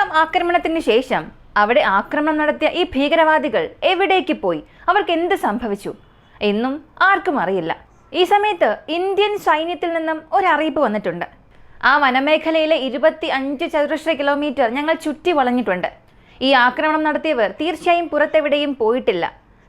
പഹൽഗാം ആക്രമണത്തിന് ശേഷം അവിടെ ആക്രമണം നടത്തിയ ഈ ഭീകരവാദികൾ എവിടേക്ക് പോയി, അവർക്ക് എന്ത് സംഭവിച്ചു എന്നും ആർക്കും അറിയില്ല. ഈ സമയത്ത് ഇന്ത്യൻ സൈന്യത്തിൽ നിന്നും ഒരറിയിപ്പ് വന്നിട്ടുണ്ട്. ആ വനമേഖലയിലെ 25 ചതുരശ്ര കിലോമീറ്റർ ഞങ്ങൾ ചുറ്റി വളഞ്ഞിട്ടുണ്ട്. ഈ ആക്രമണം നടത്തിയവർ തീർച്ചയായും പുറത്തെവിടെയും പോയിട്ടില്ല.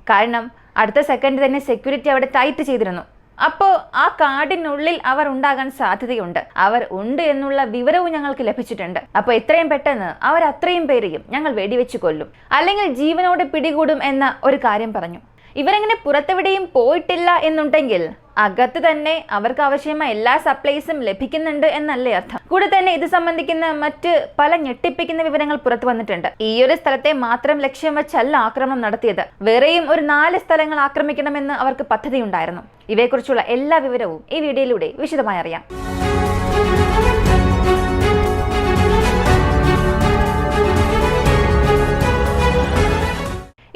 കാരണം അടുത്ത സെക്കൻഡ് തന്നെ സെക്യൂരിറ്റി അവിടെ ടൈറ്റ് ചെയ്തിരുന്നു. അപ്പോൾ ആ കാടിനുള്ളിൽ അവർ ഉണ്ടാകാൻ സാധ്യതയുണ്ട്. അവർ ഉണ്ട് എന്നുള്ള വിവരവും ഞങ്ങൾക്ക് ലഭിച്ചിട്ടുണ്ട്. അപ്പോൾ എത്രയും പെട്ടെന്ന് അവർ അത്രയും പേരെയും ഞങ്ങൾ വെടിവെച്ച് കൊല്ലും, അല്ലെങ്കിൽ ജീവനോടെ പിടികൂടും എന്ന ഒരു കാര്യം പറഞ്ഞു. ഇവരെങ്ങനെ പുറത്തെവിടെയും പോയിട്ടില്ല എന്നുണ്ടെങ്കിൽ അകത്ത് തന്നെ അവർക്ക് ആവശ്യമായ എല്ലാ സപ്ലൈസും ലഭിക്കുന്നുണ്ട് എന്നല്ലേ അർത്ഥം. കൂടെ തന്നെ ഇത് സംബന്ധിക്കുന്ന മറ്റ് പല ഞെട്ടിപ്പിക്കുന്ന വിവരങ്ങൾ പുറത്തു വന്നിട്ടുണ്ട്. ഈ ഒരു സ്ഥലത്തെ മാത്രം ലക്ഷ്യം വെച്ചല്ല ആക്രമണം നടത്തിയത്. വേറെയും ഒരു 4 സ്ഥലങ്ങൾ ആക്രമിക്കണമെന്ന് അവർക്ക് പദ്ധതിയുണ്ടായിരുന്നു. ഇവയെക്കുറിച്ചുള്ള എല്ലാ വിവരവും ഈ വീഡിയോയിലൂടെ വിശദമായി അറിയാം.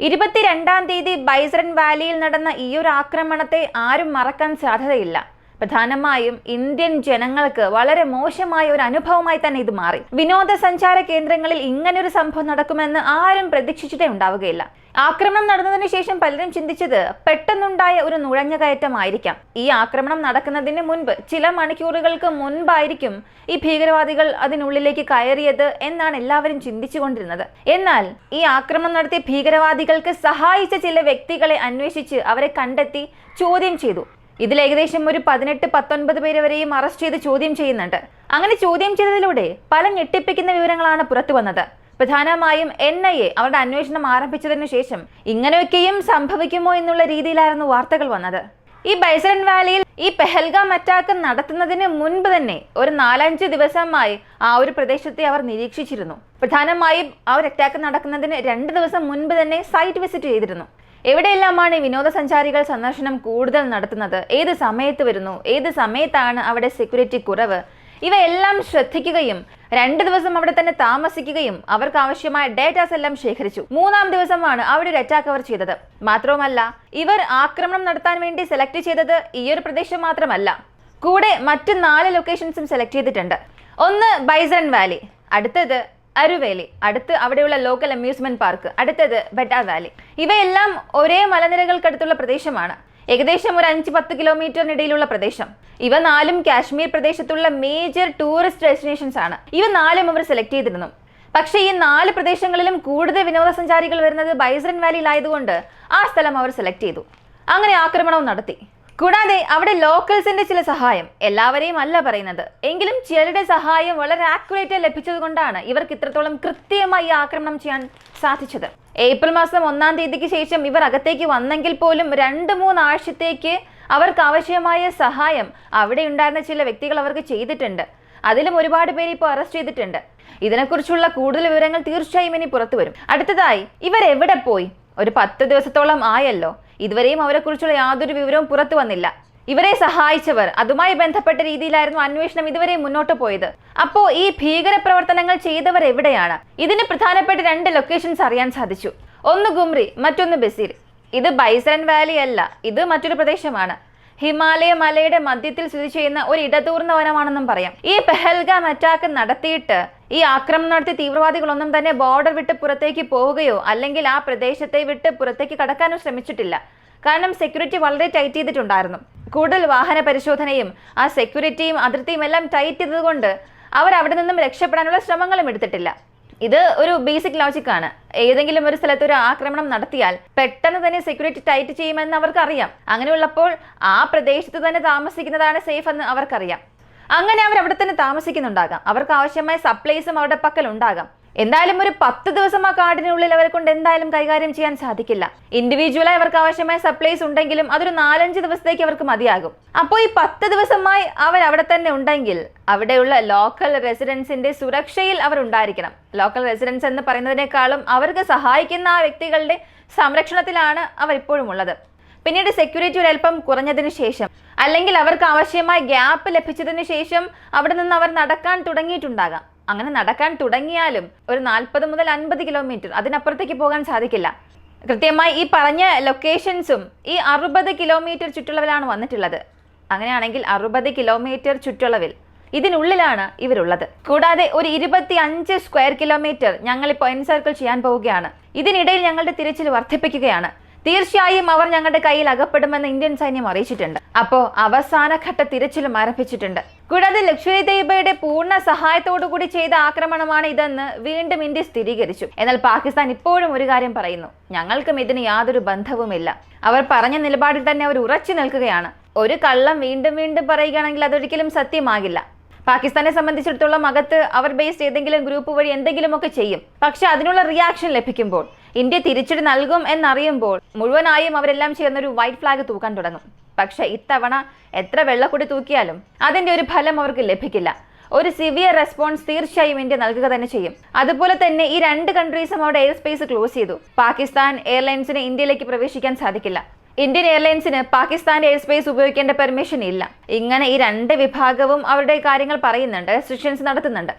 22-ാം തീയതി ബൈസൺ വാലിയിൽ നടന്ന ഈ ഒരു ആക്രമണത്തെ ആരും മറക്കാൻ സാധ്യതയില്ല. പ്രധാനമായും ഇന്ത്യൻ ജനങ്ങൾക്ക് വളരെ മോശമായ ഒരു അനുഭവമായി തന്നെ ഇത് മാറി. വിനോദസഞ്ചാര കേന്ദ്രങ്ങളിൽ ഇങ്ങനൊരു സംഭവം നടക്കുമെന്ന് ആരും പ്രതീക്ഷിച്ചിട്ടേ ഉണ്ടാവുകയില്ല. ആക്രമണം നടന്നതിന് ശേഷം പലരും ചിന്തിച്ചത് പെട്ടെന്നുണ്ടായ ഒരു നുഴഞ്ഞുകയറ്റമായിരിക്കാം. ഈ ആക്രമണം നടക്കുന്നതിന് മുൻപ് ചില മണിക്കൂറുകൾക്ക് മുൻപായിരിക്കും ഈ ഭീകരവാദികൾ അതിനുള്ളിലേക്ക് കയറിയത് എന്നാണ് എല്ലാവരും ചിന്തിച്ചുകൊണ്ടിരുന്നത്. എന്നാൽ ഈ ആക്രമണം നടത്തിയ ഭീകരവാദികൾക്ക് സഹായിച്ച ചില വ്യക്തികളെ അന്വേഷിച്ച് അവരെ കണ്ടെത്തി ചോദ്യം ചെയ്തു. ഇതിൽ ഏകദേശം ഒരു 18-19 പേരെ വരെയും അറസ്റ്റ് ചെയ്ത് ചോദ്യം ചെയ്യുന്നുണ്ട്. അങ്ങനെ ചോദ്യം ചെയ്തതിലൂടെ പല ഞെട്ടിപ്പിക്കുന്ന വിവരങ്ങളാണ് പുറത്തു വന്നത്. പ്രധാനമായും NIA അവരുടെ അന്വേഷണം ആരംഭിച്ചതിനു ശേഷം ഇങ്ങനെയൊക്കെയും സംഭവിക്കുമോ എന്നുള്ള രീതിയിലായിരുന്നു വാർത്തകൾ വന്നത്. ഈ ബൈസൺ വാലിയിൽ ഈ പെഹൽഗാം അറ്റാക്ക് നടത്തുന്നതിന് മുൻപ് തന്നെ ഒരു 4-5 ദിവസമായി ആ ഒരു പ്രദേശത്തെ അവർ നിരീക്ഷിച്ചിരുന്നു. പ്രധാനമായും ആ ഒരു അറ്റാക്ക് നടക്കുന്നതിന് 2 ദിവസം മുൻപ് തന്നെ സൈറ്റ് വിസിറ്റ് ചെയ്തിരുന്നു. എവിടെയെല്ലാമാണ് വിനോദസഞ്ചാരികൾ സന്ദർശനം കൂടുതൽ നടത്തുന്നത്, ഏത് സമയത്ത് വരുന്നു, ഏത് സമയത്താണ് അവിടെ സെക്യൂരിറ്റി കുറവ്, ഇവയെല്ലാം ശ്രദ്ധിക്കുകയും 2 ദിവസം അവിടെ തന്നെ താമസിക്കുകയും അവർക്ക് ആവശ്യമായ ഡേറ്റാസ് എല്ലാം ശേഖരിച്ചു. 3-ാം ദിവസമാണ് അവിടെ ഒരു അറ്റാക്ക് അവർ ചെയ്തത്. മാത്രവുമല്ല, ഇവർ ആക്രമണം നടത്താൻ വേണ്ടി സെലക്ട് ചെയ്തത് ഈ ഒരു പ്രദേശം മാത്രമല്ല, കൂടെ മറ്റ് 4 ലൊക്കേഷൻസും സെലക്ട് ചെയ്തിട്ടുണ്ട്. ഒന്ന് ബൈസൺ വാലി, അടുത്തത് അരുവേലി, അടുത്ത് അവിടെയുള്ള ലോക്കൽ അമ്യൂസ്മെന്റ് പാർക്ക്, അടുത്തത് ബെഡ വാലി. ഇവയെല്ലാം ഒരേ മലനിരകൾക്കടുത്തുള്ള പ്രദേശമാണ്. ഏകദേശം ഒരു 5-10 കിലോമീറ്ററിനിടയിലുള്ള പ്രദേശം. ഇവ 4ഉം കാശ്മീർ പ്രദേശത്തുള്ള മേജർ ടൂറിസ്റ്റ് ഡെസ്റ്റിനേഷൻസ് ആണ്. ഇവ 4ഉം അവർ സെലക്ട് ചെയ്തിരുന്നു. പക്ഷേ ഈ 4 പ്രദേശങ്ങളിലും കൂടുതൽ വിനോദസഞ്ചാരികൾ വരുന്നത് ബൈസൺ വാലിയിലായതുകൊണ്ട് ആ സ്ഥലം അവർ സെലക്ട് ചെയ്തു. അങ്ങനെ ആക്രമണവും നടത്തി. കൂടാതെ അവിടെ ലോക്കൽസിന്റെ ചില സഹായം, എല്ലാവരെയും അല്ല പറയുന്നത്, എങ്കിലും ചിലരുടെ സഹായം വളരെ ആക്യുറേറ്റ് ലഭിച്ചത് കൊണ്ടാണ് ഇവർക്ക് ഇത്രത്തോളം കൃത്യമായി ആക്രമണം ചെയ്യാൻ സാധിച്ചത്. ഏപ്രിൽ മാസം 1-ാം തീയതിക്ക് ശേഷം ഇവർ അകത്തേക്ക് വന്നെങ്കിൽ പോലും 2-3 ആഴ്ചത്തേക്ക് അവർക്ക് ആവശ്യമായ സഹായം അവിടെ ഉണ്ടായിരുന്ന ചില വ്യക്തികൾ അവർക്ക് ചെയ്തിട്ടുണ്ട്. അതിലും ഒരുപാട് പേര് ഇപ്പോൾ അറസ്റ്റ് ചെയ്തിട്ടുണ്ട്. ഇതിനെക്കുറിച്ചുള്ള കൂടുതൽ വിവരങ്ങൾ തീർച്ചയായും ഇനി പുറത്തു വരും. അടുത്തതായി, ഇവരെവിടെ പോയി? ഒരു 10 ദിവസത്തോളം ആയല്ലോ, ഇതുവരെയും അവരെക്കുറിച്ചുള്ള യാതൊരു വിവരവും പുറത്തു വന്നില്ല. ഇവരെ സഹായിച്ചവർ, അതുമായി ബന്ധപ്പെട്ട രീതിയിലായിരുന്നു അന്വേഷണം ഇതുവരെ മുന്നോട്ട് പോയത്. അപ്പോ ഈ ഭീകര പ്രവർത്തനങ്ങൾ ചെയ്തവർ എവിടെയാണ്? ഇതിന് പ്രധാനപ്പെട്ട 2 ലൊക്കേഷൻസ് അറിയാൻ സാധിച്ചു. ഒന്ന് ഗുംറി, മറ്റൊന്ന് ബസീർ. ഇത് ബൈസൺ വാലി അല്ല, ഇത് മറ്റൊരു പ്രദേശമാണ്. ഹിമാലയ മലയുടെ മധ്യത്തിൽ സ്ഥിതി ചെയ്യുന്ന ഒരു ഇടതൂർന്ന വനമാണെന്നും പറയാം. ഈ പെഹൽഗാം അറ്റാക്ക് നടത്തിയിട്ട് ഈ ആക്രമണം നടത്തിയ തീവ്രവാദികളൊന്നും തന്നെ ബോർഡർ വിട്ട് പുറത്തേക്ക് പോവുകയോ അല്ലെങ്കിൽ ആ പ്രദേശത്തെ വിട്ട് പുറത്തേക്ക് കടക്കാനോ ശ്രമിച്ചിട്ടില്ല. കാരണം സെക്യൂരിറ്റി വളരെ ടൈറ്റ് ചെയ്തിട്ടുണ്ടായിരുന്നു. കൂടുതൽ വാഹന പരിശോധനയും ആ സെക്യൂരിറ്റിയും അതിർത്തിയും എല്ലാം ടൈറ്റ് ചെയ്തതുകൊണ്ട് അവർ അവിടെ നിന്നും രക്ഷപ്പെടാനുള്ള ശ്രമങ്ങളും എടുത്തിട്ടില്ല. ഇത് ഒരു ബേസിക് ലോജിക്കാണ്. ഏതെങ്കിലും ഒരു സ്ഥലത്ത് ഒരു ആക്രമണം നടത്തിയാൽ പെട്ടെന്ന് തന്നെ സെക്യൂരിറ്റി ടൈറ്റ് ചെയ്യുമെന്ന് അവർക്കറിയാം. അങ്ങനെയുള്ളപ്പോൾ ആ പ്രദേശത്ത് തന്നെ താമസിക്കുന്നതാണ് സേഫ് എന്ന് അവർക്കറിയാം. അങ്ങനെ അവർ അവിടെ തന്നെ താമസിക്കുന്നുണ്ടാകാം. അവർക്ക് ആവശ്യമായ സപ്ലൈസും അവരുടെ പക്കൽ ഉണ്ടാകാം. എന്തായാലും ഒരു 10 ദിവസം ആ കാടിനുള്ളിൽ അവരെ കൊണ്ട് എന്തായാലും കൈകാര്യം ചെയ്യാൻ സാധിക്കില്ല. ഇൻഡിവിജ്വലായി അവർക്ക് ആവശ്യമായ സപ്ലൈസ് ഉണ്ടെങ്കിലും അതൊരു 4-5 ദിവസത്തേക്ക് അവർക്ക് മതിയാകും. അപ്പോൾ ഈ 10 ദിവസമായി അവർ അവിടെ തന്നെ ഉണ്ടെങ്കിൽ അവിടെയുള്ള ലോക്കൽ റെസിഡൻസിന്റെ സുരക്ഷയിൽ അവർ ഉണ്ടായിരിക്കണം. ലോക്കൽ റെസിഡൻസ് എന്ന് പറയുന്നതിനേക്കാളും അവർക്ക് സഹായിക്കുന്ന ആ വ്യക്തികളുടെ സംരക്ഷണത്തിലാണ് അവർ ഇപ്പോഴും ഉള്ളത്. പിന്നീട് സെക്യൂരിറ്റി ഒരൽപ്പം കുറഞ്ഞതിന് ശേഷം അല്ലെങ്കിൽ അവർക്ക് ആവശ്യമായ ഗ്യാപ്പ് ലഭിച്ചതിന് ശേഷം അവിടെ നിന്ന് അവർ നടക്കാൻ തുടങ്ങിയിട്ടുണ്ടാകാം. അങ്ങനെ നടക്കാൻ തുടങ്ങിയാലും ഒരു 40 മുതൽ 50 കിലോമീറ്റർ, അതിനപ്പുറത്തേക്ക് പോകാൻ സാധിക്കില്ല. കൃത്യമായി ഈ പറഞ്ഞ ലൊക്കേഷൻസും ഈ 60 കിലോമീറ്റർ ചുറ്റളവിലാണ് വന്നിട്ടുള്ളത്. അങ്ങനെയാണെങ്കിൽ 60 കിലോമീറ്റർ ചുറ്റളവിൽ ഇതിനുള്ളിലാണ് ഇവരുള്ളത്. കൂടാതെ ഒരു 25 സ്ക്വയർ കിലോമീറ്റർ ഞങ്ങളിപ്പോൾ എൻസർക്കിൾ ചെയ്യാൻ പോവുകയാണ്. ഇതിനിടയിൽ ഞങ്ങളുടെ തിരച്ചിൽ വർദ്ധിപ്പിക്കുകയാണ്. തീർച്ചയായും അവർ ഞങ്ങളുടെ കയ്യിൽ അകപ്പെടുമെന്ന് ഇന്ത്യൻ സൈന്യം അറിയിച്ചിട്ടുണ്ട്. അപ്പോ അവസാനഘട്ട തിരച്ചിലും ആരംഭിച്ചിട്ടുണ്ട്. കൂടാതെ ലഷ്കർ ഇ തയ്യബയുടെ പൂർണ്ണ സഹായത്തോടുകൂടി ചെയ്ത ആക്രമണമാണ് ഇതെന്ന് വീണ്ടും ഇന്ത്യ സ്ഥിരീകരിച്ചു. എന്നാൽ പാകിസ്ഥാൻ ഇപ്പോഴും ഒരു കാര്യം പറയുന്നു, ഞങ്ങൾക്കും ഇതിന് യാതൊരു ബന്ധവുമില്ല. അവർ പറഞ്ഞ നിലപാടിൽ തന്നെ അവർ ഉറച്ചു നിൽക്കുകയാണ്. ഒരു കള്ളം വീണ്ടും വീണ്ടും പറയുകയാണെങ്കിൽ അതൊരിക്കലും സത്യമാകില്ല. പാകിസ്ഥാനെ സംബന്ധിച്ചിടത്തോളം അകത്ത് അവർ ബേസ്ഡ് ഏതെങ്കിലും ഗ്രൂപ്പ് വഴി എന്തെങ്കിലുമൊക്കെ ചെയ്യും. പക്ഷെ അതിനുള്ള റിയാക്ഷൻ ലഭിക്കുമ്പോൾ, ഇന്ത്യ തിരിച്ചടി നൽകും എന്നറിയുമ്പോൾ മുഴുവനായും അവരെല്ലാം ചേർന്നൊരു വൈറ്റ് ഫ്ലാഗ് തൂക്കാൻ തുടങ്ങും. പക്ഷെ ഇത്തവണ എത്ര വെള്ളക്കൊടി തൂക്കിയാലും അതിന്റെ ഒരു ഫലം അവർക്ക് ലഭിക്കില്ല. ഒരു സിവിയർ റെസ്പോൺസ് തീർച്ചയായും ഇന്ത്യ നൽകുക തന്നെ ചെയ്യും. അതുപോലെ തന്നെ ഈ രണ്ട് കൺട്രീസും അവിടെ എയർ സ്പേസ് ക്ലോസ് ചെയ്തു. പാകിസ്ഥാൻ എയർലൈൻസിന് ഇന്ത്യയിലേക്ക് പ്രവേശിക്കാൻ സാധിക്കില്ല. ഇന്ത്യൻ എയർലൈൻസിന് പാകിസ്ഥാന്റെ എയർ സ്പേസ് ഉപയോഗിക്കേണ്ട പെർമിഷൻ ഇല്ല. ഇങ്ങനെ ഈ രണ്ട് വിഭാഗവും അവരുടെ കാര്യങ്ങൾ പറയുന്നുണ്ട്, റെസ്ട്രിക്ഷൻസ് നടത്തുന്നുണ്ട്.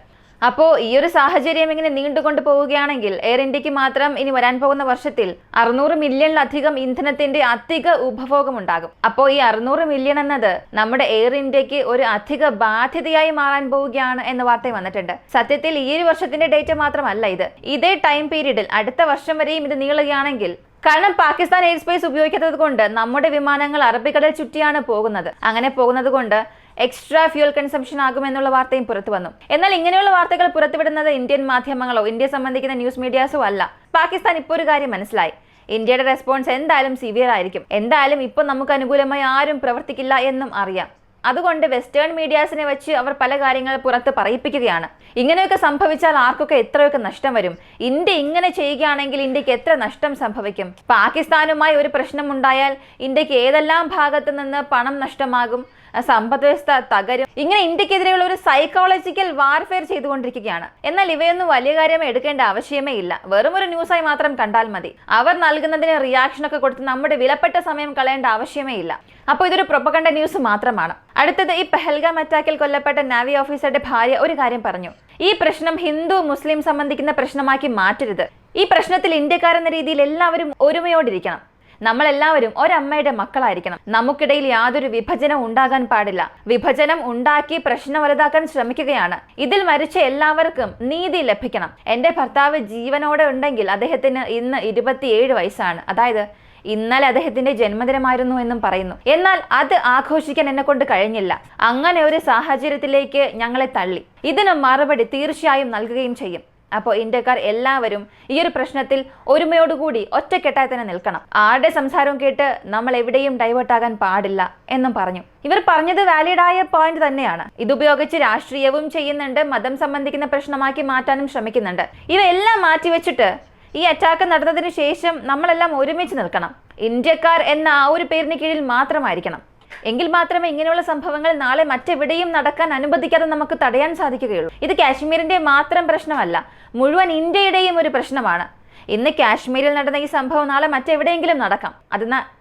അപ്പോൾ ഈ ഒരു സാഹചര്യം ഇങ്ങനെ നീണ്ടുകൊണ്ട് പോവുകയാണെങ്കിൽ എയർ ഇന്ത്യക്ക് മാത്രം ഇനി വരാൻ പോകുന്ന വർഷത്തിൽ 600 മില്യണിലധികം ഇന്ധനത്തിന്റെ അധിക ഉപഭോഗം ഉണ്ടാകും. അപ്പോൾ ഈ 600 മില്യൺ എന്നത് നമ്മുടെ എയർ ഇന്ത്യക്ക് ഒരു അധിക ബാധ്യതയായി മാറാൻ പോവുകയാണ് എന്ന വാർത്ത വന്നിട്ടുണ്ട്. സത്യത്തിൽ ഈ ഒരു വർഷത്തിന്റെ ഡേറ്റ മാത്രമല്ല ഇത്. ഇതേ ടൈം പീരീഡിൽ അടുത്ത വർഷം വരെയും ഇത് നീളുകയാണെങ്കിൽ, കാരണം പാകിസ്ഥാൻ എയർ സ്പേസ് ഉപയോഗിക്കാത്തത് കൊണ്ട് നമ്മുടെ വിമാനങ്ങൾ അറബിക്കടൽ ചുറ്റിയാണ് പോകുന്നത്. അങ്ങനെ പോകുന്നത് കൊണ്ട് എക്സ്ട്രാ ഫ്യൂൽ കൺസംഷൻ ആകുമെന്നുള്ള വാർത്തയും പുറത്തു വന്നു. എന്നാൽ ഇങ്ങനെയുള്ള വാർത്തകൾ പുറത്തുവിടുന്നത് ഇന്ത്യൻ മാധ്യമങ്ങളോ ഇന്ത്യയെ സംബന്ധിക്കുന്ന ന്യൂസ് മീഡിയാസോ അല്ല. പാകിസ്ഥാൻ ഇപ്പോൾ ഒരു കാര്യം മനസ്സിലായി, ഇന്ത്യയുടെ റെസ്പോൺസ് എന്തായാലും സിവിയർ ആയിരിക്കും. എന്തായാലും ഇപ്പോൾ നമുക്ക് അനുകൂലമായി ആരും പ്രവർത്തിക്കില്ല എന്നും അറിയാം. അതുകൊണ്ട് വെസ്റ്റേൺ മീഡിയാസിനെ വെച്ച് അവർ പല കാര്യങ്ങൾ പുറത്ത് പറയിപ്പിക്കുകയാണ്. ഇങ്ങനെയൊക്കെ സംഭവിച്ചാൽ ആർക്കൊക്കെ എത്രയൊക്കെ നഷ്ടം വരും, ഇന്ത്യ ഇങ്ങനെ ചെയ്യുകയാണെങ്കിൽ ഇന്ത്യക്ക് എത്ര നഷ്ടം സംഭവിക്കും, പാകിസ്ഥാനുമായി ഒരു പ്രശ്നം ഉണ്ടായാൽ ഇന്ത്യക്ക് ഏതെല്ലാം ഭാഗത്തു നിന്ന് പണം നഷ്ടമാകും, സമ്പദ് വ്യവസ്ഥ തകരും. ഇങ്ങനെ ഇന്ത്യക്കെതിരെയുള്ള ഒരു സൈക്കോളജിക്കൽ വാർഫെയർ ചെയ്തുകൊണ്ടിരിക്കുകയാണ്. എന്നാൽ ഇവയൊന്നും വലിയ കാര്യമായി എടുക്കേണ്ട ആവശ്യമേ ഇല്ല. വെറും ഒരു ന്യൂസായി മാത്രം കണ്ടാൽ മതി. അവർ നൽകുന്നതിന് റിയാക്ഷനൊക്കെ കൊടുത്ത് നമ്മുടെ വിലപ്പെട്ട സമയം കളയേണ്ട ആവശ്യമേ ഇല്ല. അപ്പോൾ ഇതൊരു പ്രൊപ്പഗണ്ട ന്യൂസ് മാത്രമാണ്. അടുത്തത്, ഈ പെഹൽഗാം അറ്റാക്കിൽ കൊല്ലപ്പെട്ട നാവി ഓഫീസറുടെ ഭാര്യ ഒരു കാര്യം പറഞ്ഞു, ഈ പ്രശ്നം ഹിന്ദു മുസ്ലിം സംബന്ധിക്കുന്ന പ്രശ്നമാക്കി മാറ്റരുത്. ഈ പ്രശ്നത്തിൽ ഇന്ത്യക്കാരെന്ന രീതിയിൽ എല്ലാവരും ഒരുമയോടിരിക്കണം. നമ്മളെല്ലാവരും ഒരമ്മയുടെ മക്കളായിരിക്കണം. നമുക്കിടയിൽ യാതൊരു വിഭജനം ഉണ്ടാകാൻ പാടില്ല. വിഭജനം ഉണ്ടാക്കി പ്രശ്നം വലുതാക്കാൻ ശ്രമിക്കുകയാണ്. ഇതിൽ മരിച്ച എല്ലാവർക്കും നീതി ലഭിക്കണം. എന്റെ ഭർത്താവ് ജീവനോടെ ഉണ്ടെങ്കിൽ അദ്ദേഹത്തിന് ഇന്ന് 27 വയസ്സാണ്. അതായത് ഇന്നലെ അദ്ദേഹത്തിന്റെ ജന്മദിനമായിരുന്നു എന്നും പറയുന്നു. എന്നാൽ അത് ആഘോഷിക്കാൻ എന്നെ കൊണ്ട് കഴിഞ്ഞില്ല. അങ്ങനെ ഒരു സാഹചര്യത്തിലേക്ക് ഞങ്ങളെ തള്ളി. ഇതിന് മറുപടി തീർച്ചയായും നൽകുകയും ചെയ്യും. അപ്പോൾ ഇന്ത്യക്കാർ എല്ലാവരും ഈ ഒരു പ്രശ്നത്തിൽ ഒരുമയോടുകൂടി ഒറ്റക്കെട്ടായി തന്നെ നിൽക്കണം. ആരുടെ സംസാരവും കേട്ട് നമ്മൾ എവിടെയും ഡൈവേർട്ട് ആകാൻ പാടില്ല എന്നും പറഞ്ഞു. ഇവർ പറഞ്ഞത് വാലിഡായ പോയിന്റ് തന്നെയാണ്. ഇതുപയോഗിച്ച് രാഷ്ട്രീയവും ചെയ്യുന്നുണ്ട്, മതം സംബന്ധിക്കുന്ന പ്രശ്നമാക്കി മാറ്റാനും ശ്രമിക്കുന്നുണ്ട്. ഇവയെല്ലാം മാറ്റിവെച്ചിട്ട് ഈ അറ്റാക്ക് നടന്നതിന് ശേഷം നമ്മളെല്ലാം ഒരുമിച്ച് നിൽക്കണം. ഇന്ത്യക്കാർ എന്ന ആ ഒരു പേരിന് കീഴിൽ മാത്രമായിരിക്കണം. എങ്കിൽ മാത്രമേ ഇങ്ങനെയുള്ള സംഭവങ്ങൾ നാളെ മറ്റെവിടെയും നടക്കാൻ അനുവദിക്കാതെ നമുക്ക് തടയാൻ സാധിക്കുകയുള്ളൂ. ഇത് കാശ്മീരിന്റെ മാത്രം പ്രശ്നമല്ല, മുഴുവൻ ഇന്ത്യയുടെയും ഒരു പ്രശ്നമാണ്. ഇന്ന് കാശ്മീരിൽ നടന്ന ഈ സംഭവം നാളെ മറ്റെവിടെയെങ്കിലും നടക്കാം.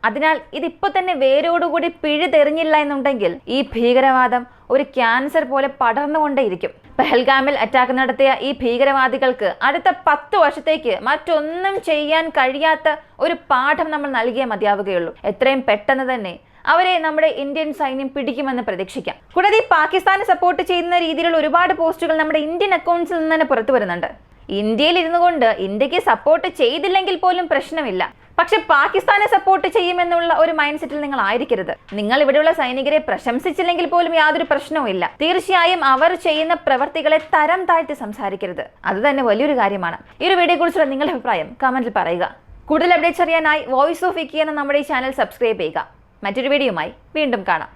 അതിനാൽ ഇതിപ്പോ തന്നെ വേരോടുകൂടി പിഴുതെറിഞ്ഞില്ല എന്നുണ്ടെങ്കിൽ ഈ ഭീകരവാദം ഒരു ക്യാൻസർ പോലെ പടർന്നുകൊണ്ടേയിരിക്കും. പെഹൽഗാമിൽ അറ്റാക്ക് നടത്തിയ ഈ ഭീകരവാദികൾക്ക് അടുത്ത 10 വർഷത്തേക്ക് മറ്റൊന്നും ചെയ്യാൻ കഴിയാത്ത ഒരു പാഠം നമ്മൾ നൽകിയേ മതിയാവുകയുള്ളൂ. എത്രയും പെട്ടെന്ന് തന്നെ അവരെ നമ്മുടെ ഇന്ത്യൻ സൈന്യം പിടിക്കുമെന്ന് പ്രതീക്ഷിക്കാം. കൂടാതെ ഈ പാകിസ്ഥാനെ സപ്പോർട്ട് ചെയ്യുന്ന രീതിയിലുള്ള ഒരുപാട് പോസ്റ്റുകൾ നമ്മുടെ ഇന്ത്യൻ അക്കൗണ്ട്സിൽ നിന്ന് തന്നെ പുറത്തു വരുന്നുണ്ട്. ഇന്ത്യയിൽ ഇരുന്നു കൊണ്ട് ഇന്ത്യക്ക് സപ്പോർട്ട് ചെയ്തില്ലെങ്കിൽ പോലും പ്രശ്നമില്ല, പക്ഷെ പാകിസ്ഥാനെ സപ്പോർട്ട് ചെയ്യുമെന്നുള്ള ഒരു മൈൻഡ് സെറ്റിൽ നിങ്ങൾ ആയിരിക്കരുത്. നിങ്ങൾ ഇവിടെയുള്ള സൈനികരെ പ്രശംസിച്ചില്ലെങ്കിൽ പോലും യാതൊരു പ്രശ്നവും ഇല്ല. തീർച്ചയായും അവർ ചെയ്യുന്ന പ്രവർത്തികളെ തരം താഴ്ത്തി സംസാരിക്കരുത്. അത് തന്നെ വലിയൊരു കാര്യമാണ്. ഈ ഒരു വീഡിയോയെ കുറിച്ചുള്ള നിങ്ങളുടെ അഭിപ്രായം കമന്റിൽ പറയുക. കൂടുതൽ അപ്ഡേറ്റ്സ് അറിയാനായി വോയിസ് ഓഫ് വിക്കി എന്ന നമ്മുടെ ഈ ചാനൽ സബ്സ്ക്രൈബ് ചെയ്യുക. മറ്റൊരു വീഡിയോയുമായി വീണ്ടും കാണാം.